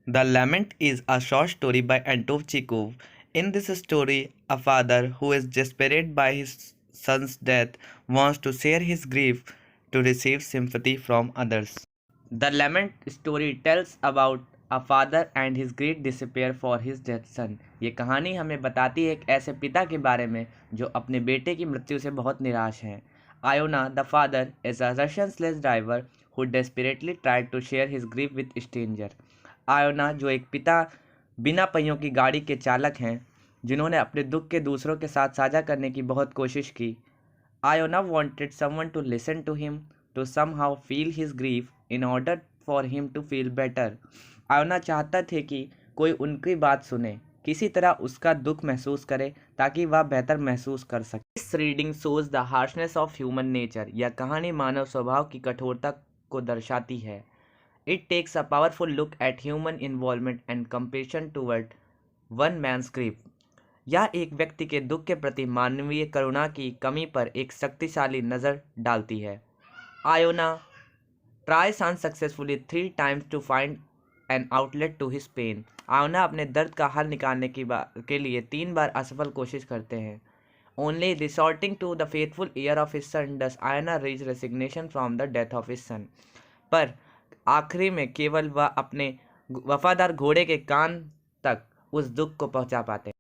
The Lament is a short story by Anton Chekhov. In this story, a father who is desperate by his son's death wants to share his grief to receive sympathy from others. The Lament story tells about a father and his great despair for his dead son. ये कहानी हमें बताती है एक ऐसे पिता के बारे में जो अपने बेटे की मृत्यु से बहुत निराश हैं. Iona, the father, is a Russian sledge driver who desperately tried to share his grief with stranger. Iona, जो एक पिता बिना पहियों की गाड़ी के चालक हैं जिन्होंने अपने दुख के दूसरों के साथ साझा करने की बहुत कोशिश की. Iona wanted someone to listen to him, to somehow feel his grief in order for him to feel better. Iona चाहता थे कि कोई उनकी बात सुने, किसी तरह उसका दुख महसूस करे ताकि वह बेहतर महसूस कर सके. This reading shows the harshness of human nature. यह कहानी मानव स्वभाव की कठोरता को दर्शाती है. It takes a powerful look at human involvement and compassion toward one man's grief. यह एक व्यक्ति के दुख के प्रति मानवीय करुणा की कमी पर एक शक्तिशाली नज़र डालती है. Iona tries unsuccessfully 3 times to find an outlet to his pain. Iona अपने दर्द का हल निकालने के लिए 3 बार असफल कोशिश करते हैं. Only resorting to the faithful ear of his son does Iona reach resignation from the death of his son. पर आखिरी में केवल वह अपने वफादार घोड़े के कान तक उस दुख को पहुंचा पाते.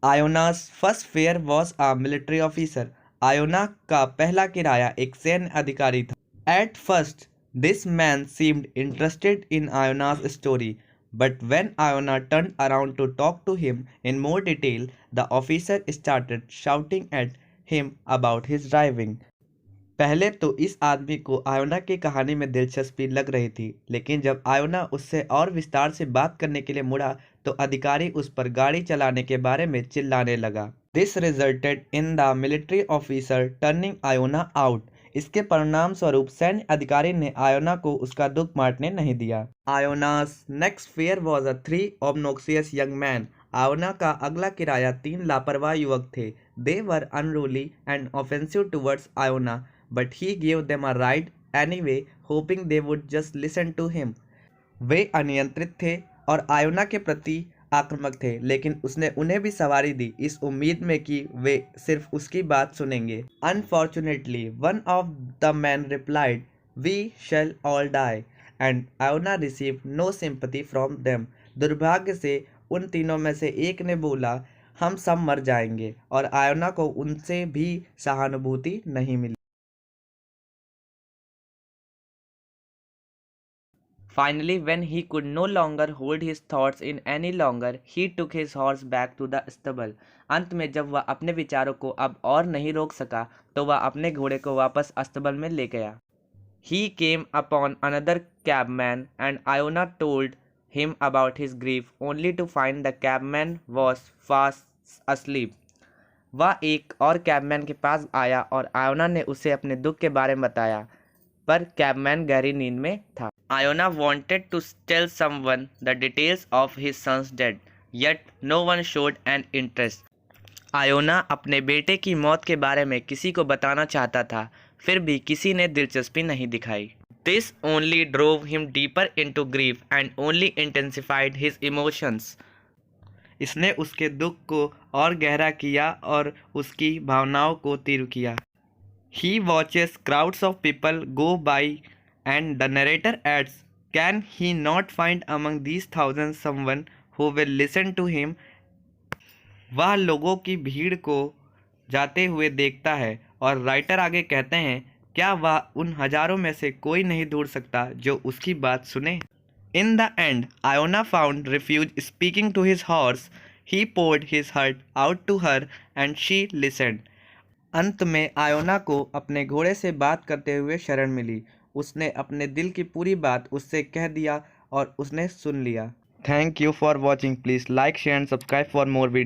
Iona's first fare was a military officer. Iona का पहला किराया एक सैन्य अधिकारी था. At first, this man seemed interested in Iona's story, but when Iona turned around to talk to him in more detail, the officer started shouting at him about his driving. पहले तो इस आदमी को आयोना की कहानी में दिलचस्पी लग रही थी, लेकिन जब आयोना उससे और विस्तार से बात करने के लिए मुड़ा तो अधिकारी उस पर गाड़ी चलाने के बारे में चिल्लाने लगा. This resulted in the military officer turning Iona out. इसके परिणाम स्वरूप सैन्य अधिकारी ने आयोना को उसका दुख बांटने नहीं दिया. Iona's next fare was a 3 obnoxious young man. Iona का अगला किराया 3 लापरवाह युवक थे. They were unruly and offensive towards Iona, but he gave them a ride anyway, hoping they would just listen to him. वे अनियंत्रित थे और आयोना के प्रति आक्रामक थे, लेकिन उसने उन्हें भी सवारी दी इस उम्मीद में कि वे सिर्फ उसकी बात सुनेंगे. Unfortunately, one of the men replied, "We shall all die," and Iona received no sympathy from them. दुर्भाग्य से उन तीनों में से एक ने बोला, हम सब मर जाएंगे, और आयोना को उनसे भी सहानुभूति नहीं मिली. Finally, when he could no longer hold his thoughts in any longer, he took his horse back to the stable. अंत में जब वह अपने विचारों को अब और नहीं रोक सका तो वह अपने घोड़े को वापस अस्तबल में ले गया. He came upon another cabman and Iona told him about his grief, only to find the cabman was fast asleep. वह एक और कैबमैन के पास आया और आयोना ने उसे अपने दुख के बारे में बताया, पर कैबमैन गहरी नींद में था. Iona wanted to tell someone the details of his son's death, yet no one showed an interest. Iona अपने बेटे की मौत के बारे में किसी को बताना चाहता था, फिर भी किसी ने दिलचस्पी नहीं दिखाई. This only drove him deeper into grief and only intensified his emotions. इसने उसके दुख को और गहरा किया और उसकी भावनाओं को तीव्र किया. He watches crowds of people go by and the narrator adds, can he not find among these thousands someone who will listen to him? वह लोगों की भीड़ को जाते हुए देखता है और राइटर आगे कहते हैं, क्या वह उन हजारों में से कोई नहीं ढूंढ सकता जो उसकी बात सुने? In the end, Iona found refuge speaking to his horse. He poured his heart out to her and she listened. अंत में आयोना को अपने घोड़े से बात करते हुए शरण मिली. उसने अपने दिल की पूरी बात उससे कह दिया और उसने सुन लिया. Thank you for watching. Please like share and subscribe for more video.